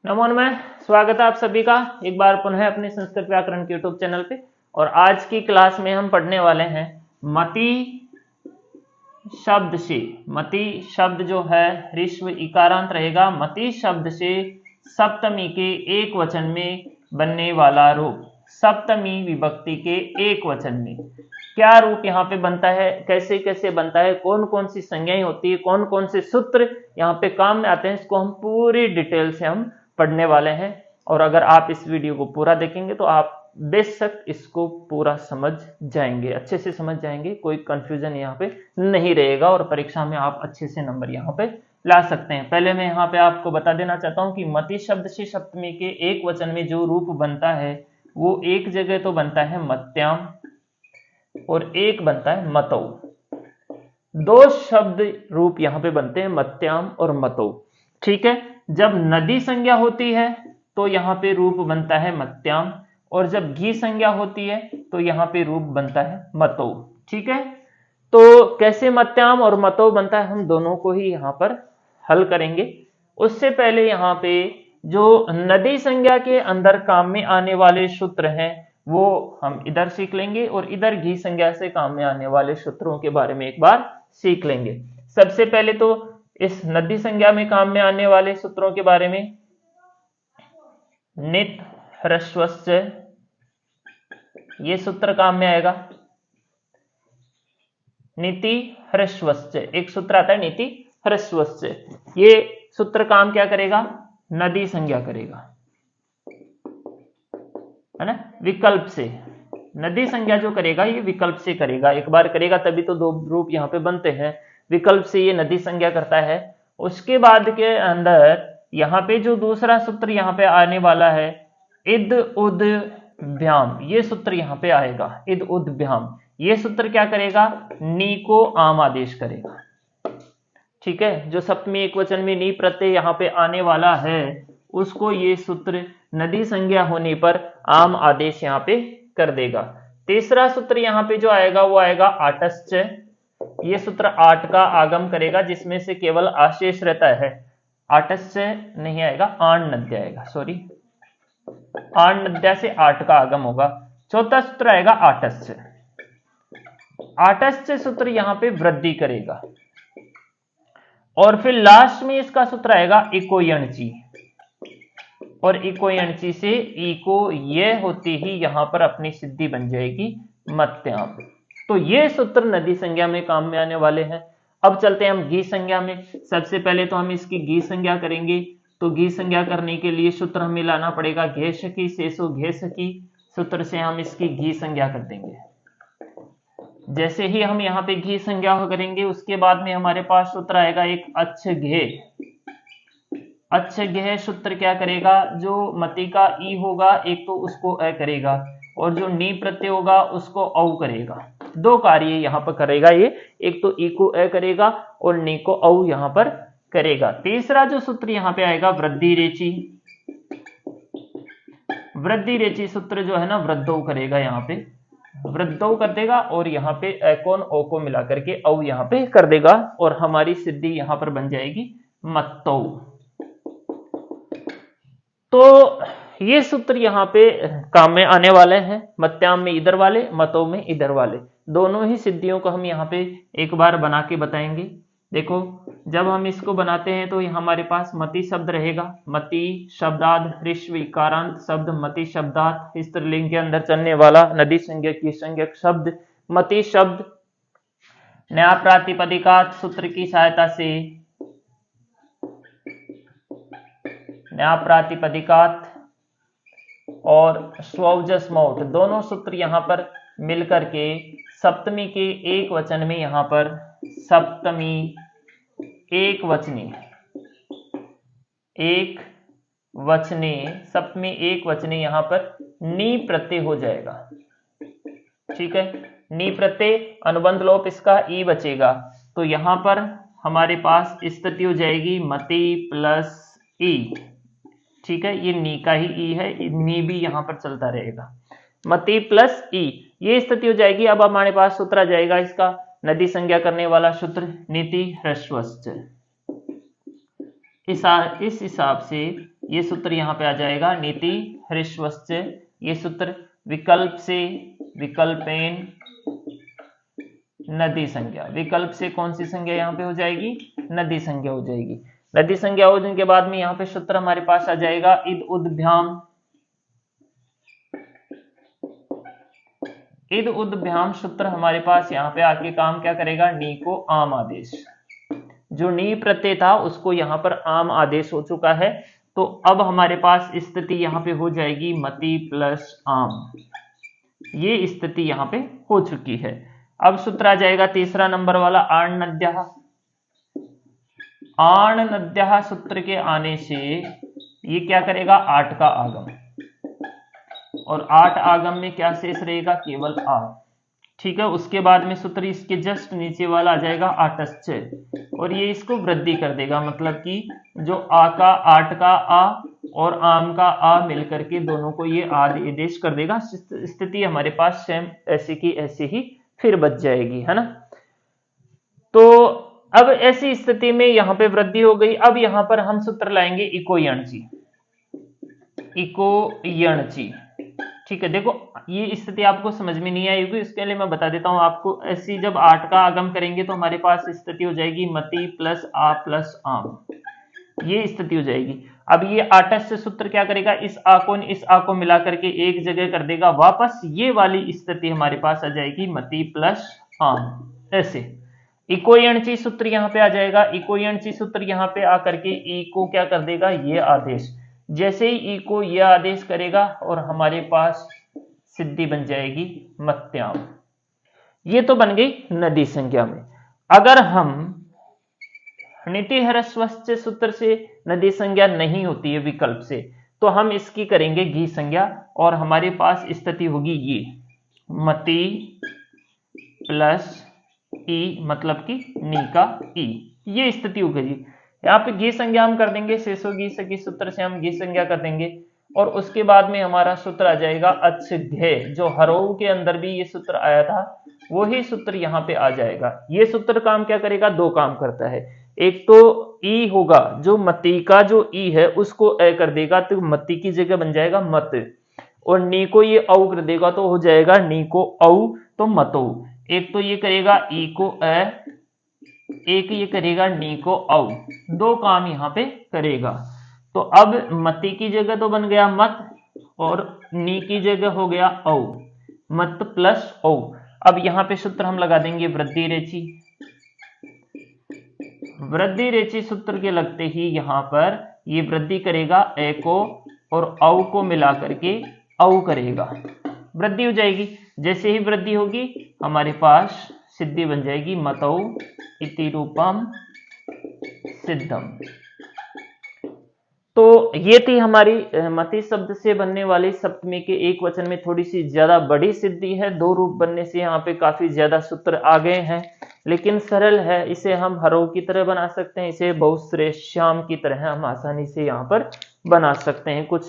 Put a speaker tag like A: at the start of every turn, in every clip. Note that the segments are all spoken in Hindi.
A: नमो नमः। स्वागत है आप सभी का एक बार पुनः अपने संस्कृत व्याकरण के यूट्यूब चैनल पे। और आज की क्लास में हम पढ़ने वाले हैं मति शब्द से। मति शब्द जो है ऋस्व इकारांत रहेगा। मति शब्द से सप्तमी के एक वचन में बनने वाला रूप, सप्तमी विभक्ति के एक वचन में क्या रूप यहाँ पे बनता है, कैसे कैसे बनता है, कौन कौन सी संज्ञाएं होती है, कौन कौन से सूत्र यहाँ पे काम में आते हैं, इसको हम पूरी डिटेल से हम पढ़ने वाले हैं। और अगर आप इस वीडियो को पूरा देखेंगे तो आप बेशक इसको पूरा समझ जाएंगे, अच्छे से समझ जाएंगे, कोई कंफ्यूजन यहाँ पे नहीं रहेगा और परीक्षा में आप अच्छे से नंबर यहाँ पे ला सकते हैं। पहले मैं यहाँ पे आपको बता देना चाहता हूँ कि मति शब्द से सप्तमी के एक वचन में जो रूप बनता है वो एक जगह तो बनता है मत्याम और एक बनता है मतौ। दो शब्द रूप यहाँ पे बनते हैं मत्याम और मतौ। ठीक है, जब नदी संज्ञा होती है तो यहाँ पे रूप बनता है मत्याम और जब घी संज्ञा होती है तो यहाँ पे रूप बनता है मतौ। ठीक है, तो कैसे मत्याम और मतौ बनता है हम दोनों को ही यहाँ पर हल करेंगे। उससे पहले यहाँ पे जो नदी संज्ञा के अंदर काम में आने वाले सूत्र हैं वो हम इधर सीख लेंगे और इधर घी संज्ञा से काम में आने वाले सूत्रों के बारे में एक बार सीख लेंगे। सबसे पहले तो इस नदी संज्ञा में काम में आने वाले सूत्रों के बारे में नित ह्रस्वस्य, ये सूत्र काम में आएगा। नीति ह्रस्वस्य एक सूत्र आता है, नीति ह्रस्वस्य। ये सूत्र काम क्या करेगा, नदी संज्ञा करेगा, है ना, विकल्प से। नदी संज्ञा जो करेगा ये विकल्प से करेगा, एक बार करेगा तभी तो दो रूप यहाँ पे बनते हैं। विकल्प से ये नदी संज्ञा करता है। उसके बाद के अंदर यहाँ पे जो दूसरा सूत्र यहाँ पे आने वाला है इद उद भ्याम, ये सूत्र यहाँ पे आएगा। इद उद भ्याम ये सूत्र क्या करेगा, नी को आम आदेश करेगा। ठीक है, जो सप्तमी एक वचन में नी प्रत्यय यहाँ पे आने वाला है उसको ये सूत्र नदी संज्ञा होने पर आम आदेश यहाँ पे कर देगा। तीसरा सूत्र यहाँ पे जो आएगा वो आएगा आटश्च। ये सूत्र आठ का आगम करेगा जिसमें से केवल आशेष रहता है। आटश्च नहीं आएगा, आण नद्या आएगा, सॉरी, आण नद्या से आठ का आगम होगा। चौथा सूत्र आएगा आटश्च। आटश्च सूत्र यहाँ पे वृद्धि करेगा। और फिर लास्ट में इसका सूत्र आएगा इको यणची, और इको यणची से इको ये होती ही यहां पर अपनी सिद्धि बन जाएगी मत्याम। तो ये सूत्र नदी संज्ञा में काम में आने वाले हैं। अब चलते हैं हम घी संज्ञा में। सबसे पहले तो हम इसकी घी संज्ञा करेंगे। तो घी संज्ञा करने के लिए सूत्र हमें लाना पड़ेगा घेशकी शेषो घेशकी सूत्र से हम इसकी घी संज्ञा कर देंगे। जैसे ही हम यहाँ पे घी संज्ञा करेंगे उसके बाद में हमारे पास सूत्र आएगा एक अच्छ घे। अच्छ घे सूत्र क्या करेगा, जो मति का ई होगा एक तो उसको अ करेगा और जो नी प्रत्यय होगा उसको औ करेगा। दो कार्य यहाँ पर करेगा ये, एक तो ई को अ करेगा और नी को औ यहाँ पर करेगा। तीसरा जो सूत्र यहाँ पे आएगा वृद्धि रेची। वृद्धि रेची सूत्र जो है ना वृद्धौ करेगा, यहाँ पे वृद्धौ कर देगा और यहाँ पे एकोन ओ को मिला करके औ यहाँ पे कर देगा और हमारी सिद्धि यहाँ पर बन जाएगी मत्तौ। तो ये सूत्र यहाँ पे काम में आने वाले हैं। मत्याम में इधर वाले, मतौ में इधर वाले, दोनों ही सिद्धियों को हम यहाँ पे एक बार बना के बताएंगे। देखो, जब हम इसको बनाते हैं तो हमारे पास मति शब्द रहेगा। मति शब्दाद ऋस्व इकारांत शब्द मति शब्दात, स्त्रीलिंग के अंदर चलने वाला नदी संज्ञक की संज्ञक शब्द मति शब्द। न्याय प्रातिपदिकात सूत्र की सहायता से, न्याय प्रातिपदिकात और स्वौजस मौट दोनों सूत्र यहाँ पर मिलकर के सप्तमी के एक वचन में यहाँ पर सप्तमी एक वचनी, एक वचने, सप्तमी एक वचने यहाँ पर नी प्रत्यय हो जाएगा। ठीक है, नी प्रत्यय अनुबंध लोप इसका ई बचेगा। तो यहाँ पर हमारे पास स्थिति हो जाएगी मति प्लस ई। ठीक है, ये नी का ही ई है, नी भी यहाँ पर चलता रहेगा, मति प्लस ई, ये स्थिति हो जाएगी। अब हमारे पास सूत्र आ जाएगा इसका नदी संज्ञा करने वाला सूत्र नीति ह्रस्वस्य। इस हिसाब से ये सूत्र यहाँ पे आ जाएगा, नीति ह्रस्वश्च, ये सूत्र विकल्प से विकल्पेन नदी संज्ञा, विकल्प से कौन सी संज्ञा यहाँ पे हो जाएगी, नदी संज्ञा हो जाएगी। नदी संज्ञा हो जाने के बाद में यहाँ पे सूत्र हमारे पास आ जाएगा इद उद्भ्याम, इद उद्भ्याम सूत्र हमारे पास यहाँ पे आके काम क्या करेगा, नी को आम आदेश, जो नी प्रत्यय था उसको यहाँ पर आम आदेश हो चुका है। तो अब हमारे पास स्थिति यहाँ पे हो जाएगी मति प्लस आम, ये स्थिति यहाँ पे हो चुकी है। अब सूत्र आ जाएगा तीसरा नंबर वाला आण नद्यः, आण नद्यः सूत्र के आने से ये क्या करेगा, 8 का आगम, और 8 आगम में क्या शेष रहेगा, केवल आ, ठीक है। उसके बाद में सूत्र इसके जस्ट नीचे वाला आ जाएगा आटश्च, और ये इसको वृद्धि कर देगा, मतलब कि जो आ का 8 का आ और आम का आ मिलकर के दोनों को ये आदेश कर देगा। स्थिति हमारे पास सेम ऐसे की ऐसे ही फिर बच जाएगी, है ना। तो अब ऐसी स्थिति में यहाँ पे वृद्धि हो गई। अब यहाँ पर हम सूत्र लाएंगे इको यणची, इको यणची, ठीक है। देखो ये स्थिति आपको समझ में नहीं आएगी, इसके लिए मैं बता देता हूं आपको। ऐसी जब 8 का आगम करेंगे तो हमारे पास स्थिति हो जाएगी मति प्लस आ प्लस आम, ये स्थिति हो जाएगी। अब ये आटस्थ सूत्र क्या करेगा, इस आ को मिला करके एक जगह कर देगा वापस, ये वाली स्थिति हमारे पास आ जाएगी मति प्लस आम, ऐसे। इको यणची सूत्र यहाँ पे आ जाएगा, इको यणची सूत्र यहाँ पे आकर के ई को क्या कर देगा, ये आदेश, जैसे ही ई को यह आदेश करेगा और हमारे पास सिद्धि बन जाएगी मत्याम। ये तो बन गई नदी संज्ञा में। अगर हम नीति ह्रस्वश्च सूत्र से नदी संज्ञा नहीं होती है विकल्प से, तो हम इसकी करेंगे घी संज्ञा, और हमारे पास स्थिति होगी ये मति प्लस ई, मतलब कि नी का ई, ये स्थिति हो गई। यहाँ पे घी संज्ञा हम कर देंगे, शेषो घी सकी सूत्र से हम घी संज्ञा कर देंगे, और उसके बाद में हमारा सूत्र आ जाएगा अच्छघ्य, जो हरोव के अंदर भी ये सूत्र आया था वही सूत्र यहाँ पे आ जाएगा। ये सूत्र काम क्या करेगा, 2 काम करता है। एक तो ई होगा, जो मति का जो ई है उसको ए कर देगा, तो मति की जगह बन जाएगा मत, और नी को ये औ कर देगा तो हो जाएगा नी को औ, तो मतौ। एक तो ये करेगा ई को ए, एक ये करेगा नी को औ, 2 काम यहाँ पे करेगा। तो अब मति की जगह तो बन गया मत, और नी की जगह हो गया औ, मत प्लस औ। अब यहाँ पे सूत्र हम लगा देंगे वृद्धि रेचि, वृद्धि रेचि सूत्र के लगते ही यहाँ पर ये वृद्धि करेगा ए को, और औ को मिला करके औ करेगा, वृद्धि हो जाएगी। जैसे ही वृद्धि होगी हमारे पास सिद्धि बन जाएगी मतौ इति रूपम सिद्धम। तो ये थी हमारी मति शब्द से बनने वाली सप्तमी के एक वचन में थोड़ी सी ज्यादा बड़ी सिद्धि है। 2 रूप बनने से यहाँ पे काफी ज्यादा सूत्र आ गए हैं, लेकिन सरल है। इसे हम हरों की तरह बना सकते हैं, इसे बहुश्रेष्ठ्याम की तरह हम आसानी से यहाँ पर बना सकते हैं। कुछ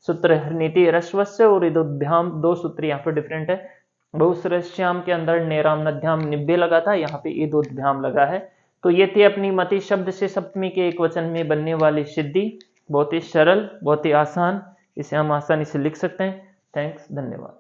A: सूत्र नीति ह्रस्वस्य और इदोद्भ्याम, 2 सूत्र यहाँ पर डिफरेंट है। बहुश्रेष्ठ्याम के अंदर नेराम नद्याम निब्बे लगा था, यहाँ पे इदोद्भ्याम लगा है। तो ये थी अपनी मति शब्द से सप्तमी के एक वचन में बनने वाली सिद्धि। बहुत ही सरल, बहुत ही आसान, इसे हम आसानी से लिख सकते हैं। थैंक्स, धन्यवाद।